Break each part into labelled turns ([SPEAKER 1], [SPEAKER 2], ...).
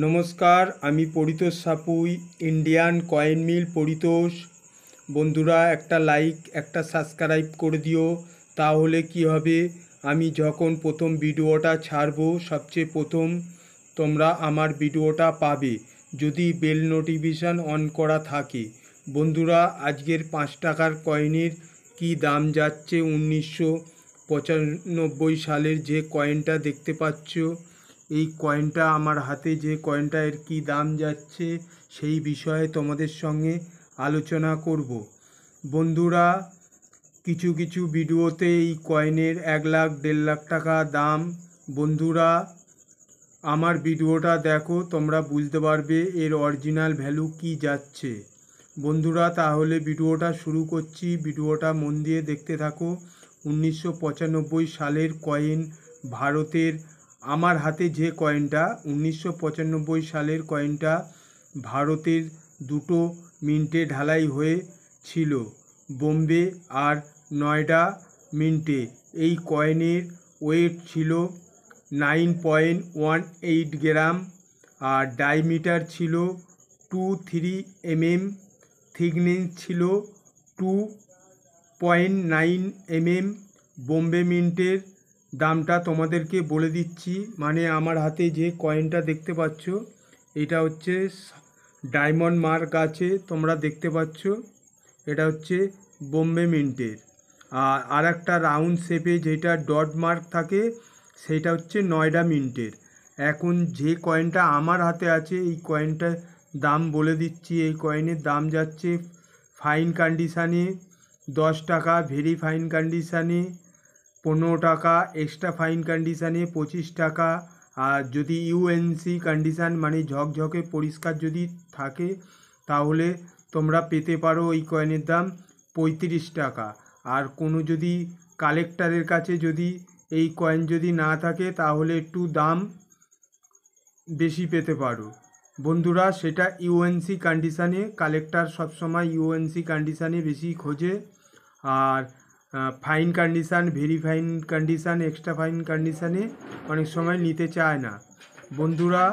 [SPEAKER 1] নমস্কার, আমি Paritosh Sapui, Indian coin mill Paritosh. বন্ধুরা, একটা লাইক একটা সাবস্ক্রাইব করে দিও। তাহলে কি হবে, আমি যখন প্রথম ভিডিওটা ছাড়বো সবচেয়ে প্রথম তোমরা আমার ভিডিওটা পাবে, যদি বেল নোটিফিকেশান অন করা থাকে। বন্ধুরা, আজকের 5 টাকার কয়েনের কি দাম যাচ্ছে, 1995 সালের যে কয়েনটা দেখতে পাচ্ছ, এই কয়েনটা আমার হাতে যে কয়েনটা, এর কী দাম যাচ্ছে সেই বিষয়ে তোমাদের সঙ্গে আলোচনা করব। বন্ধুরা, কিছু কিছু ভিডিওতে এই কয়েনের 1 লাখ 1.5 লাখ টাকা দাম। বন্ধুরা, আমার ভিডিওটা দেখো, তোমরা বুঝতে পারবে এর অরিজিনাল ভ্যালু কি যাচ্ছে। বন্ধুরা, তাহলে ভিডিওটা শুরু করছি, ভিডিওটা মন দিয়ে দেখতে থাকো। 1995 সালের কয়েন, ভারতের। আমার হাতে যে কয়েনটা 1995 সালের কয়েনটা ভারতের দুটো মিন্টে ঢালাই হয়েছিল, বোম্বে আর নয়ডা মিন্টে। এই কয়েনের ওয়েট ছিল 9.18 গ্রাম আর ডায়ামিটার ছিল 23 mm, থিকনেস ছিল 2.9 mm। বোম্বে মিন্টের দামটা তোমাদেরকে বলে দিচ্ছি, মানে আমার হাতে যে কয়েনটা দেখতে পাচ্ছ এটা হচ্ছে ডায়মন্ড মার্ক আছে, তোমরা দেখতে পাচ্ছ, এটা হচ্ছে বোম্বে মিন্টের। আর একটা রাউন্ড শেপে যেটা ডট মার্ক থাকে সেইটা হচ্ছে নয়ডা মিন্টের। এখন যে কয়েনটা আমার হাতে আছে এই কয়েনটার দাম বলে দিচ্ছি। এই কয়েনের দাম যাচ্ছে ফাইন কন্ডিশানে 10 টাকা, ভেরি ফাইন কন্ডিশানে 15 টাকা, এক্সট্রা ফাইন কন্ডিশানে 25 টাকা, আর যদি ইউএনসি কন্ডিশান মানে ঝকঝকে পরিষ্কার যদি থাকে তাহলে তোমরা পেতে পারো এই কয়েনের দাম 35 টাকা। আর কোনো যদি কালেক্টরের কাছে যদি এই কয়েন যদি না থাকে তাহলে একটু দাম বেশি পেতে পারো। বন্ধুরা, সেটা ইউএনসি কন্ডিশানে, কালেক্টর সবসময় ইউএনসি কন্ডিশানে বেশি খোঁজে, আর fine condition, very fine condition, extra fine কন্ডিশানে অনেক সময় নিতে চায় না। বন্ধুরা,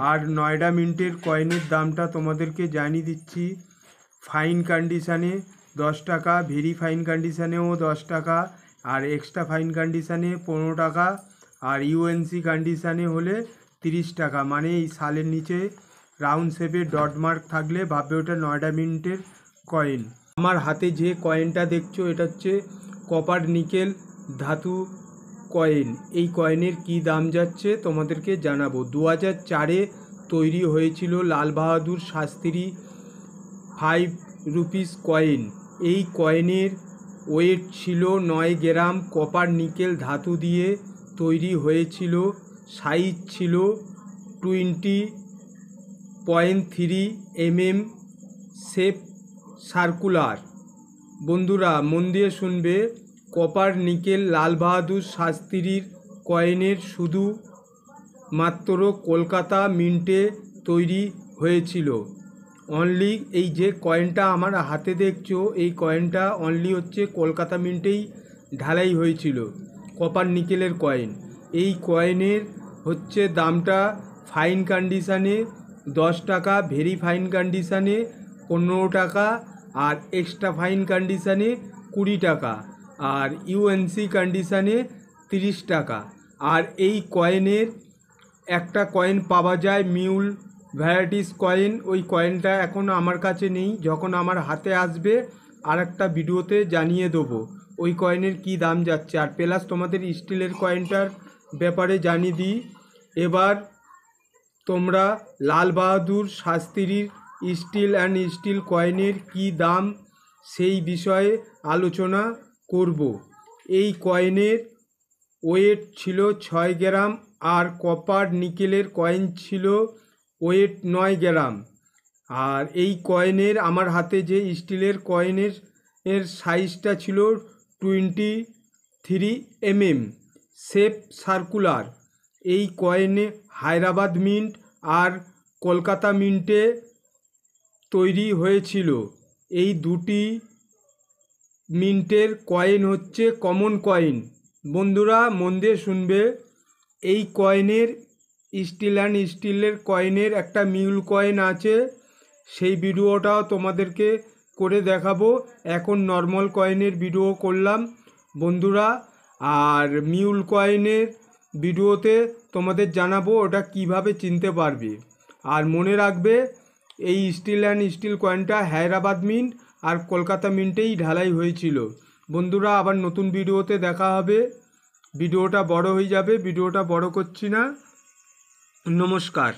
[SPEAKER 1] আর নয়ডা মিন্টের কয়েনের দামটা তোমাদেরকে জানিয়ে দিচ্ছি। ফাইন কন্ডিশানে 10 টাকা, ভেরি ফাইন কন্ডিশানেও 10 টাকা, আর এক্সট্রা ফাইন কন্ডিশানে 15 টাকা, আর ইউএনসি কন্ডিশানে হলে 30 টাকা। মানে এই সালের নিচে রাউন্ড শেপে ডট মার্ক থাকলে ভাববে ওটা নয়ডা মিন্টের কয়েন। আমার হাতে যে কয়েনটা দেখছো এটা হচ্ছে কপার নিকেল ধাতু কয়েন। এই কয়েনের কি দাম যাচ্ছে তোমাদেরকে জানাবো। 2004-এ তৈরি হয়েছিল লাল বাহাদুর শাস্ত্রী 5 রুপিস কয়েন। এই কয়েনের ওয়েট ছিল 9 গ্রাম, কপার নিকেল ধাতু দিয়ে তৈরি হয়েছিল, সাইজ ছিল 20.3 mm, শেপ সার্কুলার। বন্ধুরা, মন দিয়ে শুনবে, কপার নিকেল লাল বাহাদুর শাস্ত্রীর কয়েনের শুধু মাত্র কলকাতা মিন্টে তৈরি হয়েছিল। অনলি এই যে কয়েনটা আমার হাতে দেখছো এই কয়েনটা অনলি হচ্ছে কলকাতা মিন্টেই ঢালাই হয়েছিল, কপার নিকেলের কয়েন। এই কয়েনের হচ্ছে দামটা ফাইন কন্ডিশানে 10 টাকা, ভেরি ফাইন কন্ডিশানে 15 টাকা, আর এক্সট্রা ফাইন কন্ডিশানে 20 টাকা, আর ইউএনসি কন্ডিশানে 30 টাকা। আর এই কয়েনের একটা কয়েন পাওয়া যায় মিউল ভ্যারাইটিস কয়েন। ওই কয়েনটা এখন আমার কাছে নেই, যখন আমার হাতে আসবে আর একটা ভিডিওতে জানিয়ে দেবো ওই কয়েনের কি দাম যাচ্ছে। আর প্লাস তোমাদের স্টিলের কয়েনটার ব্যাপারে জানিয়ে দিই। এবার তোমরা Lal Bahadur শাস্ত্রীর steel and still কয়েনের কি দাম সেই বিষয়ে আলোচনা করব। এই কয়েনের ওয়েট ছিল 6 গ্রাম, আর কপার নিকেলের কয়েন ছিল ওয়েট 9 গ্রাম। আর এই কয়েনের আমার হাতে যে স্টিলের কয়েনের সাইজটা ছিল 23 mm, শেপ সার্কুলার। এই কয়েনে হায়দ্রাবাদ মিন্ট আর কলকাতা মিন্টে তৈরি হয়েছিল। এই দুটি মিন্টের কয়েন হচ্ছে কমন কয়েন। বন্ধুরা, মন দিয়ে শুনবে, এই কয়েনের স্টিল অ্যান্ড স্টিলের কয়েনের একটা মিউল কয়েন আছে, সেই ভিডিওটাও তোমাদেরকে করে দেখাবো। এখন নর্মাল কয়েনের ভিডিও করলাম বন্ধুরা, আর মিউল কয়েনের ভিডিওতে তোমাদের জানাবো ওটা কিভাবে চিনতে পারবে। আর মনে রাখবে এই স্টিল অ্যান্ড স্টিল কয়েনটা হায়দ্রাবাদ মিন্ট আর কলকাতা মিন্টেই ঢালাই হয়েছিল। বন্ধুরা আবার নতুন ভিডিওতে দেখা হবে। ভিডিওটা বড় হয়ে যাবে, ভিডিওটা বড় করছি না। নমস্কার।